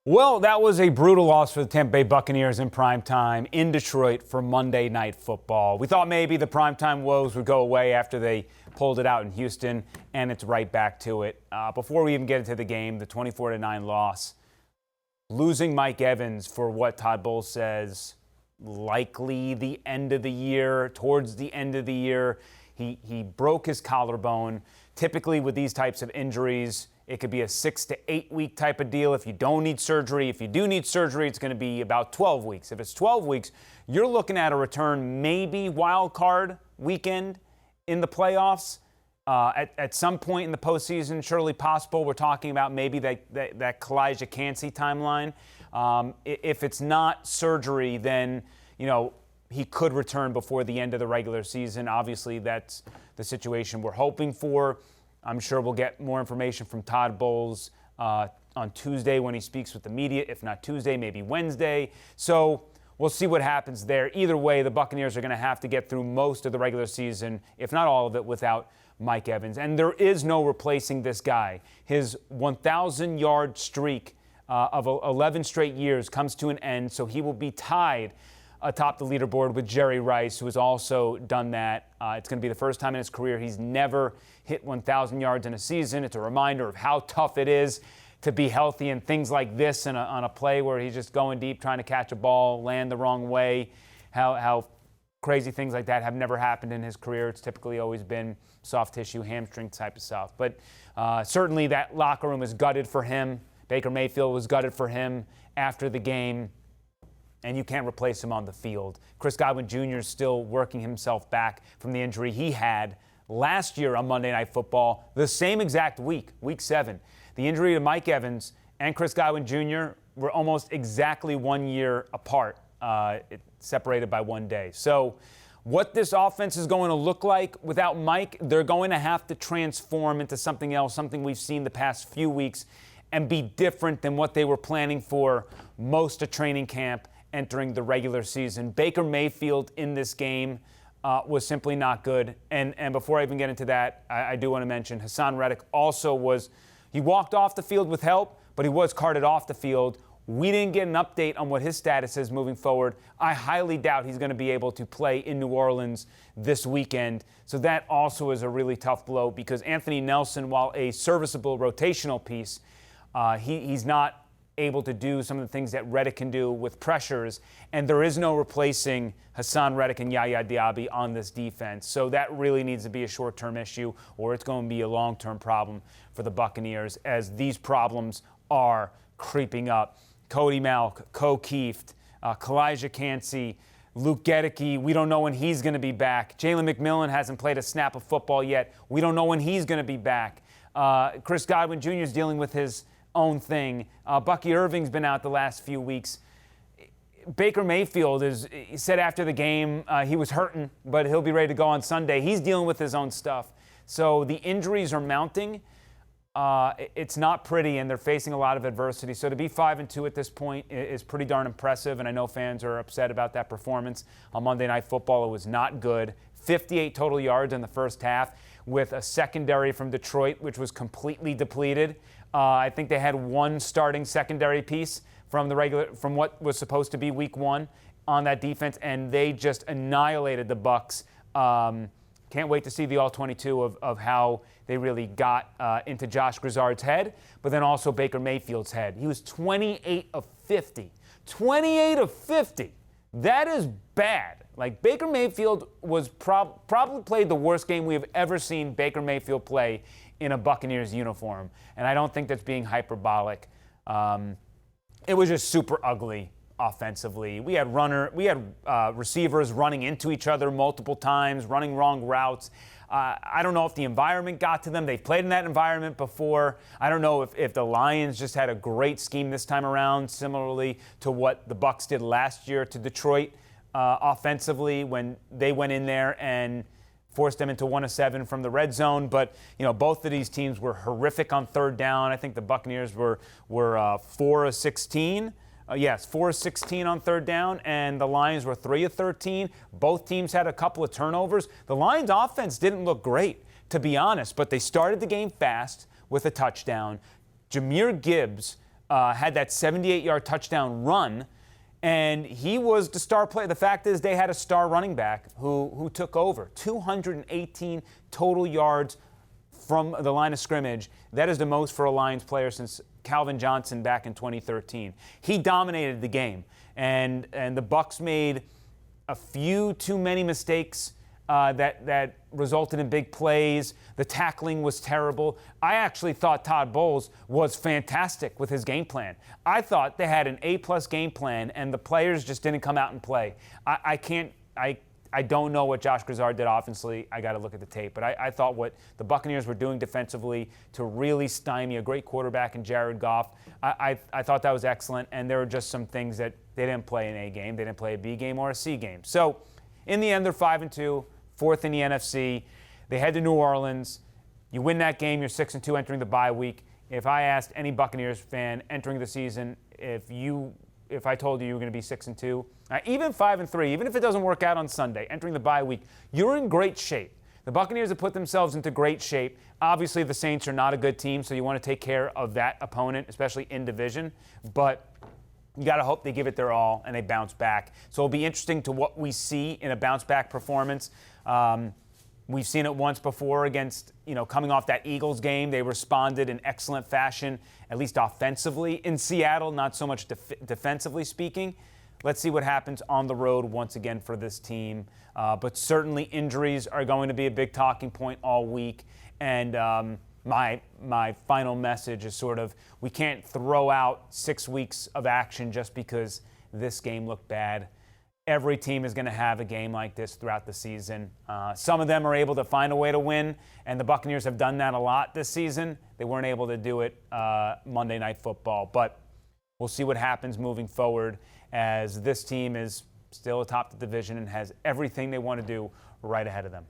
Well, that was a brutal loss for the Tampa Bay Buccaneers in primetime in Detroit for Monday Night Football. We thought maybe the primetime woes would go away after they pulled it out in Houston, and it's right back to it. Before we even get into the game, the 24-9 loss, losing Mike Evans for what Todd Bowles says likely the end of the year, towards the end of the year. He broke his collarbone. Typically with these types of injuries, it could be a 6 to 8 week type of deal if you don't need surgery. If you do need surgery, it's going to be about 12 weeks. If it's 12 weeks, you're looking at a return maybe wild card weekend in the playoffs. At some point in the postseason, surely possible. We're talking about maybe that Kalijah Cansey timeline. If it's not surgery, then, he could return before the end of the regular season. Obviously, that's the situation we're hoping for. I'm sure we'll get more information from Todd Bowles on Tuesday when he speaks with the media. If not Tuesday, maybe Wednesday. So we'll see what happens there. Either way, the Buccaneers are going to have to get through most of the regular season, if not all of it, without Mike Evans. And there is no replacing this guy. His 1,000-yard streak of 11 straight years comes to an end, so he will be tied atop the leaderboard with Jerry Rice, who has also done that. It's going to be the first time in his career he's never hit 1,000 yards in a season. It's a reminder of how tough it is to be healthy and things like this on a play where he's just going deep, trying to catch a ball, land the wrong way, how crazy things like that have never happened in his career. It's typically always been soft tissue, hamstring type of stuff. But certainly that locker room is gutted for him. Baker Mayfield was gutted for him after the game. And you can't replace him on the field. Chris Godwin Jr. is still working himself back from the injury he had last year on Monday Night Football, the same exact week, Week 7. The injury to Mike Evans and Chris Godwin Jr. were almost exactly 1 year apart, separated by 1 day. So what this offense is going to look like without Mike, they're going to have to transform into something else, something we've seen the past few weeks, and be different than what they were planning for most of training camp entering the regular season. Baker Mayfield in this game was simply not good. And before I even get into that, I do want to mention Hassan Reddick also he walked off the field with help, but he was carted off the field. We didn't get an update on what his status is moving forward. I highly doubt he's going to be able to play in New Orleans this weekend. So that also is a really tough blow because Anthony Nelson, while a serviceable rotational piece, he's not able to do some of the things that Reddick can do with pressures, and there is no replacing Hassan Reddick and Yaya Diaby on this defense. So that really needs to be a short-term issue, or it's going to be a long-term problem for the Buccaneers as these problems are creeping up. Cody Malk, Ko Kieft, Kalijah Cansey, Luke Gedeke, we don't know when he's going to be back. Jalen McMillan hasn't played a snap of football yet. We don't know when he's going to be back. Chris Godwin Jr. is dealing with his own thing. Bucky Irving's been out the last few weeks. Baker Mayfield he said after the game he was hurting, but he'll be ready to go on Sunday. He's dealing with his own stuff. So the injuries are mounting. It's not pretty, and they're facing a lot of adversity. So to be 5-2 at this point is pretty darn impressive, and I know fans are upset about that performance on Monday Night Football. It was not good. 58 total yards in the first half with a secondary from Detroit, which was completely depleted. I think they had one starting secondary piece from what was supposed to be Week 1 on that defense, and they just annihilated the Bucs. Can't wait to see the All-22 of how they really got into Josh Grizzard's head, but then also Baker Mayfield's head. He was 28 of 50. 28 of 50. That is bad. Like, Baker Mayfield was probably played the worst game we have ever seen Baker Mayfield play in a Buccaneers uniform. And I don't think that's being hyperbolic. It was just super ugly offensively. We had receivers running into each other multiple times, running wrong routes. I don't know if the environment got to them. They've played in that environment before. I don't know if the Lions just had a great scheme this time around, similarly to what the Bucs did last year to Detroit offensively when they went in there and forced them into 1 of 7 from the red zone. But, both of these teams were horrific on third down. I think the Buccaneers were 4 of 16. 4 of 16 on third down, and the Lions were 3 of 13. Both teams had a couple of turnovers. The Lions' offense didn't look great, to be honest, but they started the game fast with a touchdown. Jahmyr Gibbs had that 78-yard touchdown run, and he was the star player. The fact is they had a star running back who took over. 218 total yards from the line of scrimmage. That is the most for a Lions player since Calvin Johnson back in 2013. He dominated the game, and the Bucs made a few too many mistakes that resulted in big plays. The tackling was terrible. I actually thought Todd Bowles was fantastic with his game plan. I thought they had an A-plus game plan, and the players just didn't come out and play. I don't know what Josh Grizzard did offensively. I got to look at the tape. But I thought what the Buccaneers were doing defensively to really stymie a great quarterback in Jared Goff, I thought that was excellent. And there were just some things that they didn't play an A game. They didn't play a B game or a C game. So in the end, they're 5-2, fourth in the NFC. They head to New Orleans. You win that game, you're 6-2 entering the bye week. If I asked any Buccaneers fan entering the season, if I told you were going to be 6-2, even 5-3, even if it doesn't work out on Sunday, entering the bye week, you're in great shape. The Buccaneers have put themselves into great shape. Obviously, the Saints are not a good team, so you want to take care of that opponent, especially in division. But you got to hope they give it their all and they bounce back. So it'll be interesting to what we see in a bounce-back performance. We've seen it once before against, coming off that Eagles game. They responded in excellent fashion, at least offensively in Seattle, not so much defensively speaking. Let's see what happens on the road once again for this team. But certainly injuries are going to be a big talking point all week. And my final message is sort of, we can't throw out 6 weeks of action just because this game looked bad. Every team is going to have a game like this throughout the season. Some of them are able to find a way to win, and the Buccaneers have done that a lot this season. They weren't able to do it Monday Night Football, but we'll see what happens moving forward as this team is still atop the division and has everything they want to do right ahead of them.